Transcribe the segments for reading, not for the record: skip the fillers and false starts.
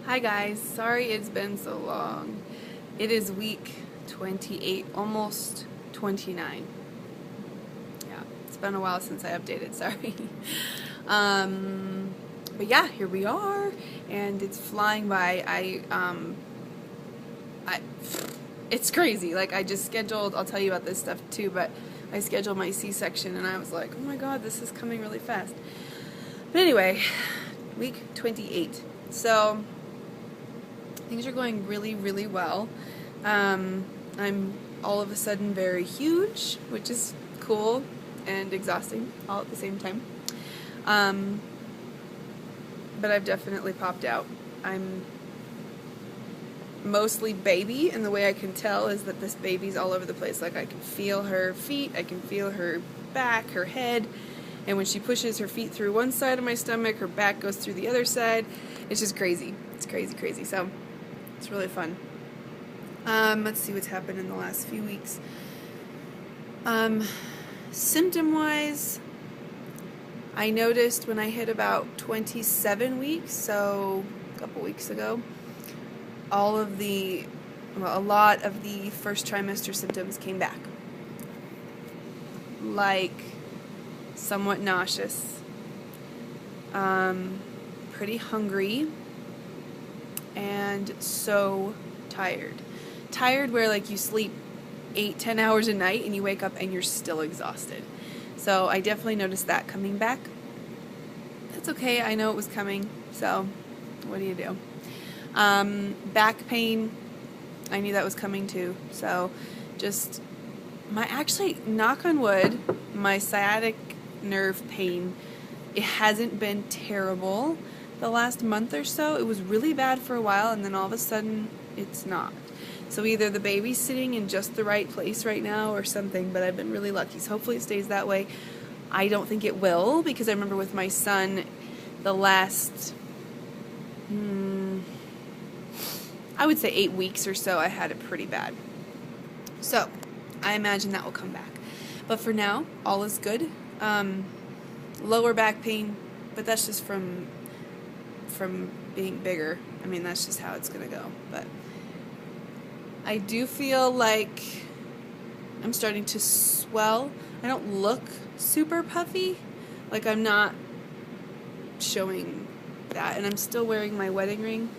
Hi guys, sorry it's been so long. It is week 28, almost 29. Yeah, it's been a while since I updated, sorry. But yeah, here we are, and it's flying by. It's crazy. Like, I just scheduled, I'll tell you about this stuff too, but I scheduled my C-section and I was like, oh my god, this is coming really fast. But anyway, week 28. So, things are going really, really well. I'm all of a sudden very huge, which is cool and exhausting all at the same time. But I've definitely popped out. I'm mostly baby, and the way I can tell is that this baby's all over the place. Like, I can feel her feet, I can feel her back, her head, and when she pushes her feet through one side of my stomach, her back goes through the other side. It's just crazy. It's crazy, crazy. So, it's really fun. Let's see what's happened in the last few weeks. Symptom-wise, I noticed when I hit about 27 weeks, so a couple weeks ago, a lot of the first trimester symptoms came back. Like, somewhat nauseous, pretty hungry, and so tired. Tired where, like, you sleep 8-10 hours a night and you wake up and you're still exhausted. So I definitely noticed that coming back. That's okay, I know it was coming, so what do you do? Back pain, I knew that was coming too. So just actually, knock on wood, my sciatic nerve pain, it hasn't been terrible the last month or so. It was really bad for a while, and then all of a sudden it's not. So either the baby's sitting in just the right place right now or something, but I've been really lucky. So hopefully it stays that way. I don't think it will, because I remember with my son, the last, I would say 8 weeks or so, I had it pretty bad. So I imagine that will come back. But for now, all is good. Lower back pain, but that's just from being bigger. I mean, that's just how it's going to go. But I do feel like I'm starting to swell. I don't look super puffy. Like, I'm not showing that. And I'm still wearing my wedding ring.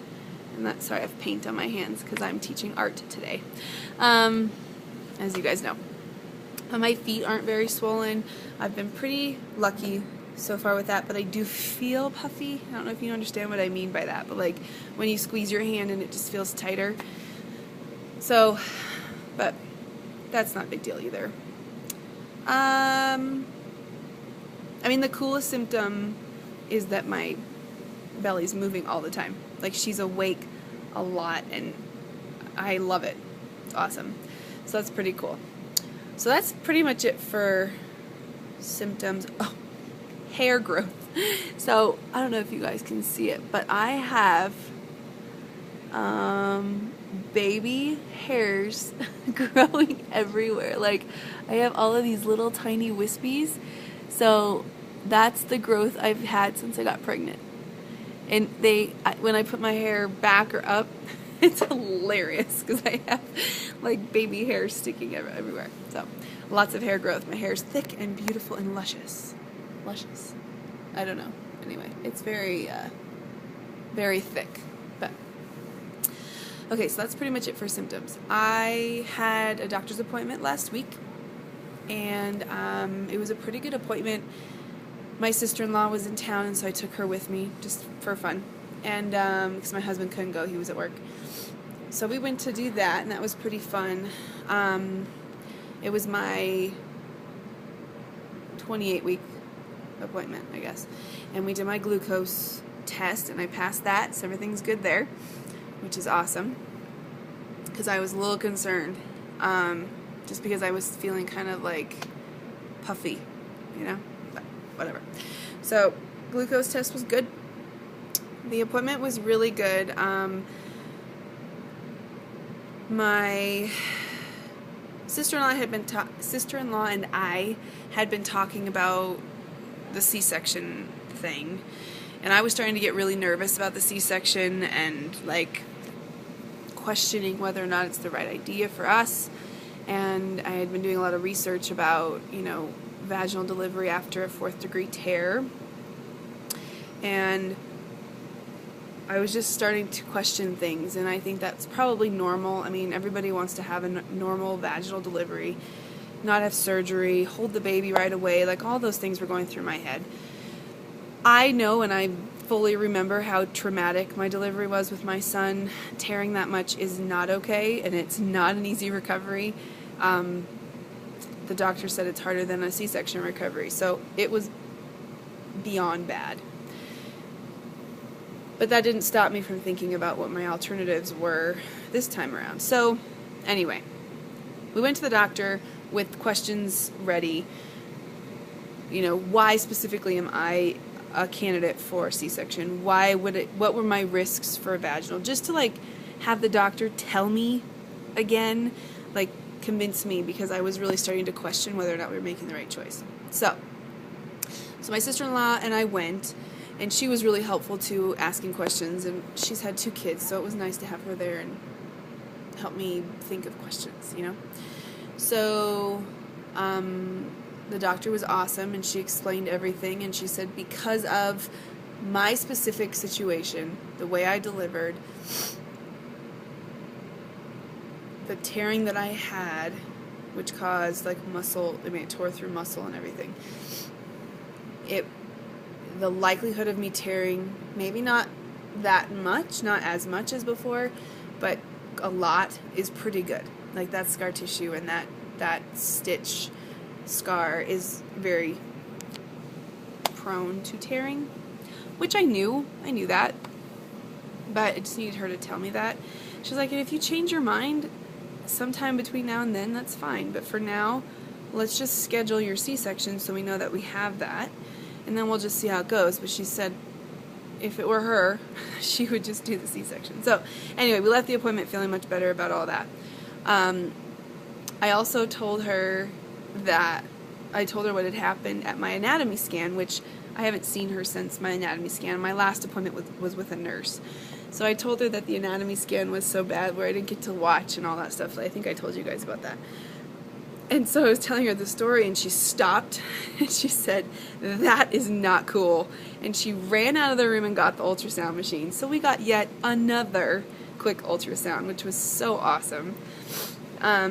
And sorry, I have paint on my hands because I'm teaching art today. As you guys know. My feet aren't very swollen. I've been pretty lucky so far with that, but I do feel puffy. I don't know if you understand what I mean by that, but like when you squeeze your hand and it just feels tighter. So, but that's not a big deal either. I mean, the coolest symptom is that my belly's moving all the time. Like, she's awake a lot, and I love it. It's awesome. So that's pretty cool. So that's pretty much it for symptoms. Oh, hair growth. So I don't know if you guys can see it, but I have baby hairs growing everywhere. Like, I have all of these little tiny wispies. So that's the growth I've had since I got pregnant. And when I put my hair back or up, it's hilarious because I have like baby hair sticking everywhere. So lots of hair growth. My hair's thick and beautiful and luscious. Luscious. I don't know. Anyway, it's very, very thick. But okay, so that's pretty much it for symptoms. I had a doctor's appointment last week, and it was a pretty good appointment. My sister-in-law was in town, and so I took her with me just for fun. And because my husband couldn't go, he was at work. So we went to do that, and that was pretty fun. It was my 28-week appointment, I guess. And we did my glucose test, and I passed that, so everything's good there, which is awesome. Because I was a little concerned, just because I was feeling kind of like puffy, you know? But whatever. So, glucose test was good. The appointment was really good. My sister-in-law and I had been talking about the C-section thing, And I was starting to get really nervous about the C-section and like questioning whether or not it's the right idea for us. And I had been doing a lot of research about, you know, vaginal delivery after a 4th degree tear. And I was just starting to question things, and I think that's probably normal. I mean, everybody wants to have a normal vaginal delivery, not have surgery, hold the baby right away, like all those things were going through my head. I know, and I fully remember how traumatic my delivery was with my son. Tearing that much is not okay, and it's not an easy recovery. The doctor said it's harder than a C-section recovery, so it was beyond bad. But that didn't stop me from thinking about what my alternatives were this time around. So, anyway, we went to the doctor with questions ready. You know, why specifically am I a candidate for C-section? What were my risks for a vaginal? Just to like have the doctor tell me again, like convince me, because I was really starting to question whether or not we were making the right choice. So my sister-in-law and I went, and she was really helpful too, asking questions, and she's had 2 kids, so it was nice to have her there and help me think of questions, you know? So the doctor was awesome, and she explained everything, and she said because of my specific situation, the way I delivered, the tearing that I had, which caused like muscle, I mean it tore through muscle and everything, the likelihood of me tearing, maybe not that much, not as much as before, but a lot, is pretty good. Like that scar tissue and that stitch scar is very prone to tearing, which I knew that, but I just needed her to tell me that. She's like, if you change your mind sometime between now and then, that's fine, but for now, let's just schedule your C-section so we know that we have that, and then we'll just see how it goes. But she said if it were her, she would just do the C-section. So anyway, we left the appointment feeling much better about all that. I also told her what had happened at my anatomy scan, which I haven't seen her since my anatomy scan. My last appointment was with a nurse. So I told her that the anatomy scan was so bad where I didn't get to watch and all that stuff. I think I told you guys about that. And so I was telling her the story, and she stopped, and she said, that is not cool. And she ran out of the room and got the ultrasound machine. So we got yet another quick ultrasound, which was so awesome. I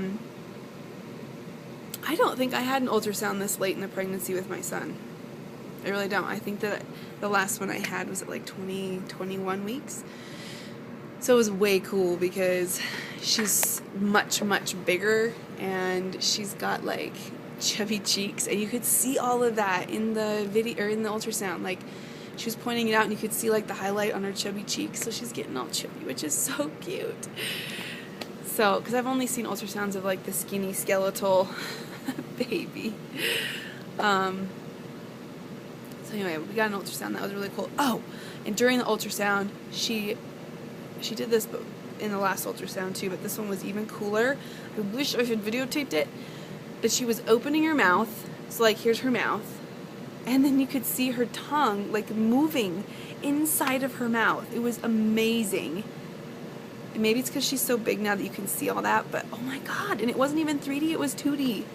don't think I had an ultrasound this late in the pregnancy with my son. I really don't. I think that the last one I had was at like 21 weeks. So it was way cool because she's much, much bigger, and she's got like chubby cheeks, and you could see all of that in the video or in the ultrasound. Like she was pointing it out, and you could see like the highlight on her chubby cheeks. So she's getting all chubby, which is so cute. So, because I've only seen ultrasounds of like the skinny skeletal baby. So anyway, we got an ultrasound. That was really cool. Oh, and during the ultrasound, she did this in the last ultrasound too, but this one was even cooler. I wish I had videotaped it. But she was opening her mouth, so like here's her mouth, and then you could see her tongue like moving inside of her mouth. It was amazing. And maybe it's because she's so big now that you can see all that, but oh my god, and it wasn't even 3D, it was 2D.